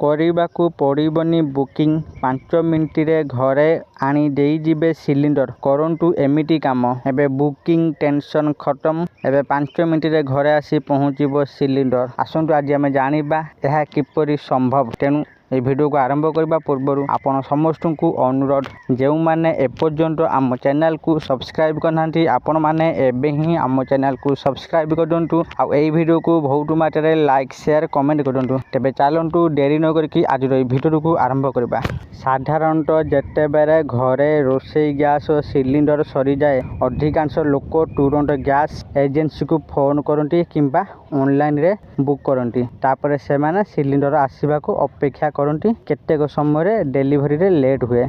କରିବାକୁ ପଡ଼ିବନି ବୁକିଂ। 5 ମିନିଟରେ ଘରେ ଆଣି ଦେଇଯିବେ ସିଲିଣ୍ଡର। କରନ୍ତୁ ଏମିତି କାମ। ଏବେ ବୁକିଂ ଟେନସନ୍ ଖତମ। ଏବେ 5 ମିନିଟରେ ଘରେ ଆସି ପହଞ୍ଚିବ ସିଲିଣ୍ଡର। ଆସନ୍ତୁ ଆଜି ଆମେ ଜାଣିବା ଏହା କିପରି ସମ୍ଭବ। ତେଣୁ এই ভিডিওକୁ ଆରମ୍ଭ କରିବା ପୂର୍ବରୁ ଆପଣ ସମସ୍ତଙ୍କୁ ଅନୁରୋଧ, ଯେଉଁମାନେ ଏପର୍ଯ୍ୟନ୍ତ ଆମ ଚ୍ୟାନେଲକୁ ସବସ୍କ୍ରାଇବ୍ କରିନାହାନ୍ତି ଆପଣମାନେ ଏବେ ହିଁ ଆମ ଚ୍ୟାନେଲକୁ ସବସ୍କ୍ରାଇବ୍ କରନ୍ତୁ ଆଉ ଏହି ଭିଡ଼ିଓକୁ ବହୁତ ମାତ୍ରାରେ ଲାଇକ୍ ସେୟାର କମେଣ୍ଟ କରନ୍ତୁ। ତେବେ ଚାଲନ୍ତୁ ଡେରି ନ କରିକି ଆଜିର ଏହି ଭିଡ଼ିଓକୁ ଆରମ୍ଭ କରିବା। ସାଧାରଣତଃ ଯେତେବେଳେ ଘରେ ରୋଷେଇ ଗ୍ୟାସ୍ ଓ ସିଲିଣ୍ଡର ସରିଯାଏ ଅଧିକାଂଶ ଲୋକ ତୁରନ୍ତ ଗ୍ୟାସ୍ ଏଜେନ୍ସିକୁ ଫୋନ୍ କରନ୍ତି କିମ୍ବା ଅନଲାଇନରେ ବୁକ୍ କରନ୍ତି। ତାପରେ ସେମାନେ ସିଲିଣ୍ଡର ଆସିବାକୁ ଅପେକ୍ଷା କରନ୍ତି। କେତେକ ସମୟରେ ଡେଲିଭରିରେ ଲେଟ୍ ହୁଏ।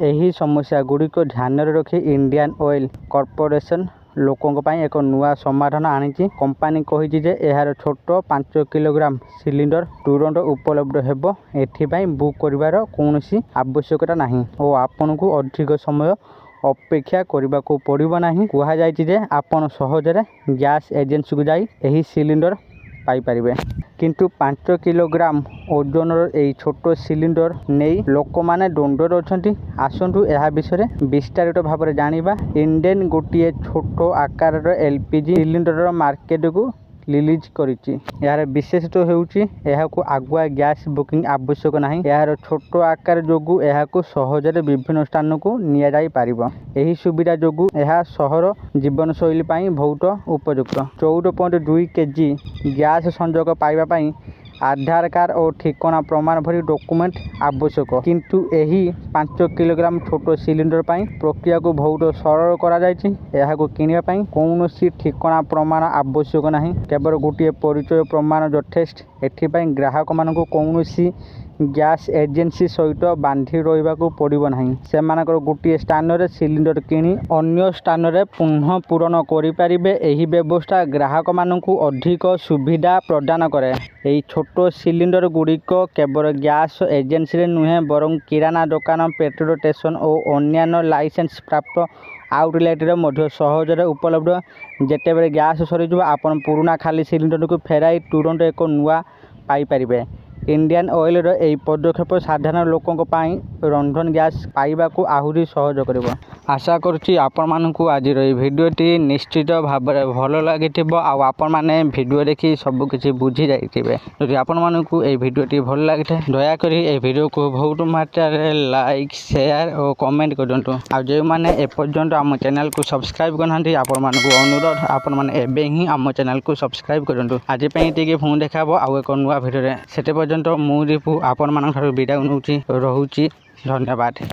ଏହି ସମସ୍ୟାଗୁଡ଼ିକ ଧ୍ୟାନରେ ରଖି ଇଣ୍ଡିଆନ୍ ଅଏଲ୍ କର୍ପୋରେସନ ଲୋକଙ୍କ ପାଇଁ ଏକ ନୂଆ ସମାଧାନ ଆଣିଛି। କମ୍ପାନୀ କହିଛି ଯେ ଏହାର ଛୋଟ 5 କିଲୋଗ୍ରାମ ସିଲିଣ୍ଡର ତୁରନ୍ତ ଉପଲବ୍ଧ ହେବ। ଏଥିପାଇଁ ବୁକ୍ କରିବାର କୌଣସି ଆବଶ୍ୟକତା ନାହିଁ ଓ ଆପଣଙ୍କୁ ଅଧିକ ସମୟ ଅପେକ୍ଷା କରିବାକୁ ପଡ଼ିବ ନାହିଁ। କୁହାଯାଇଛି ଯେ ଆପଣ ସହଜରେ ଗ୍ୟାସ୍ ଏଜେନ୍ସିକୁ ଯାଇ ଏହି ସିଲିଣ୍ଡର ପାଇପାରିବେ। କିନ୍ତୁ 5 କିଲୋଗ୍ରାମ ଓଜନର ଏହି ଛୋଟ ସିଲିଣ୍ଡର ନେଇ ଲୋକମାନେ ଦ୍ୱନ୍ଦ୍ୱରେ ଅଛନ୍ତି। ଆସନ୍ତୁ ଏହା ବିଷୟରେ ବିସ୍ତାରିତ ଭାବରେ ଜାଣିବା। ଇଣ୍ଡେନ୍ ଗୋଟିଏ ଛୋଟ ଆକାରର ଏଲ୍‌ପିଜି ସିଲିଣ୍ଡର ମାର୍କେଟକୁ ରିଲିଜ୍ କରିଛି। ଏହାର ବିଶେଷତ୍ୱ ହେଉଛି ଏହାକୁ ଆଗୁଆ ଗ୍ୟାସ୍ ବୁକିଂ ଆବଶ୍ୟକ ନାହିଁ। ଏହାର ଛୋଟ ଆକାର ଯୋଗୁଁ ଏହାକୁ ସହଜରେ ବିଭିନ୍ନ ସ୍ଥାନକୁ ନିଆଯାଇପାରିବ। ଏହି ସୁବିଧା ଯୋଗୁଁ ଏହା ସହର ଜୀବନଶୈଳୀ ପାଇଁ ବହୁତ ଉପଯୁକ୍ତ। 14.2 କେଜି ଗ୍ୟାସ୍ ସଂଯୋଗ ପାଇବା ପାଇଁ ଆଧାର କାର୍ଡ ଓ ଠିକଣା ପ୍ରମାଣ ଭଳି ଡକୁମେଣ୍ଟ ଆବଶ୍ୟକ। କିନ୍ତୁ ଏହି 5 କିଲୋଗ୍ରାମ ଛୋଟ ସିଲିଣ୍ଡର ପାଇଁ ପ୍ରକ୍ରିୟାକୁ ବହୁତ ସରଳ କରାଯାଇଛି। ଏହାକୁ କିଣିବା ପାଇଁ କୌଣସି ଠିକଣା ପ୍ରମାଣ ଆବଶ୍ୟକ ନାହିଁ। କେବଳ ଗୋଟିଏ ପରିଚୟ ପ୍ରମାଣ ଯଥେଷ୍ଟ। ଏଥିପାଇଁ ଗ୍ରାହକମାନଙ୍କୁ କୌଣସି ଗ୍ୟାସ୍ ଏଜେନ୍ସି ସହିତ ବାନ୍ଧି ରହିବାକୁ ପଡ଼ିବ ନାହିଁ। ସେମାନଙ୍କର ଗୋଟିଏ ସ୍ଥାନରେ ସିଲିଣ୍ଡର କିଣି ଅନ୍ୟ ସ୍ଥାନରେ ପୁନଃ ପୂରଣ କରିପାରିବେ। ଏହି ବ୍ୟବସ୍ଥା ଗ୍ରାହକମାନଙ୍କୁ ଅଧିକ ସୁବିଧା ପ୍ରଦାନ କରେ। ଏହି ଛୋଟ ସିଲିଣ୍ଡର ଗୁଡ଼ିକ କେବଳ ଗ୍ୟାସ୍ ଏଜେନ୍ସିରେ ନୁହେଁ ବରଂ କିରାନା ଦୋକାନ, ପେଟ୍ରୋଲ ଷ୍ଟେସନ ଓ ଅନ୍ୟାନ୍ୟ ଲାଇସେନ୍ସ ପ୍ରାପ୍ତ ଆଉଟଲେଟରେ ମଧ୍ୟ ସହଜରେ ଉପଲବ୍ଧ। ଯେତେବେଳେ ଗ୍ୟାସ୍ ସରିଯିବ ଆପଣ ପୁରୁଣା ଖାଲି ସିଲିଣ୍ଡରକୁ ଫେରାଇ ତୁରନ୍ତ ଏକ ନୂଆ ପାଇପାରିବେ। ଇଣ୍ଡିଆନ୍ ଅଏଲ୍‌ର ଏହି ପଦକ୍ଷେପ ସାଧାରଣ ଲୋକଙ୍କ ପାଇଁ ରନ୍ଧନ ଗ୍ୟାସ୍ ପାଇବାକୁ ଆହୁରି ସହଜ କରିବ। ଆଶା କରୁଛି ଆପଣମାନଙ୍କୁ ଆଜିର ଏହି ଭିଡ଼ିଓଟି ନିଶ୍ଚିତ ଭାବରେ ଭଲ ଲାଗିଥିବ ଆଉ ଆପଣମାନେ ଭିଡ଼ିଓ ଦେଖି ସବୁକିଛି ବୁଝି ଯାଇଥିବେ। ଯଦି ଆପଣମାନଙ୍କୁ ଏହି ଭିଡ଼ିଓଟି ଭଲ ଲାଗିଥାଏ ଦୟାକରି ଏହି ଭିଡ଼ିଓକୁ ବହୁତ ମାତ୍ରାରେ ଲାଇକ୍ ସେୟାର ଓ କମେଣ୍ଟ କରନ୍ତୁ। ଆଉ ଯେଉଁମାନେ ଏପର୍ଯ୍ୟନ୍ତ ଆମ ଚ୍ୟାନେଲକୁ ସବସ୍କ୍ରାଇବ୍ କରିନାହାନ୍ତି ଆପଣମାନଙ୍କୁ ଅନୁରୋଧ ଆପଣମାନେ ଏବେ ହିଁ ଆମ ଚ୍ୟାନେଲକୁ ସବସ୍କ୍ରାଇବ୍ କରନ୍ତୁ। ଆଜି ପାଇଁ ଏତିକି, ପୁଣି ଦେଖା ହେବ ଆଉ ଏକ ନୂଆ ଭିଡ଼ିଓରେ। ସେତେ ପର୍ଯ୍ୟନ୍ତ ମୁଁ ଦୀପୁ ଆପଣମାନଙ୍କଠାରୁ ବିଦାୟ ନେଉଛି। ରହୁଛି। ଧନ୍ୟବାଦ।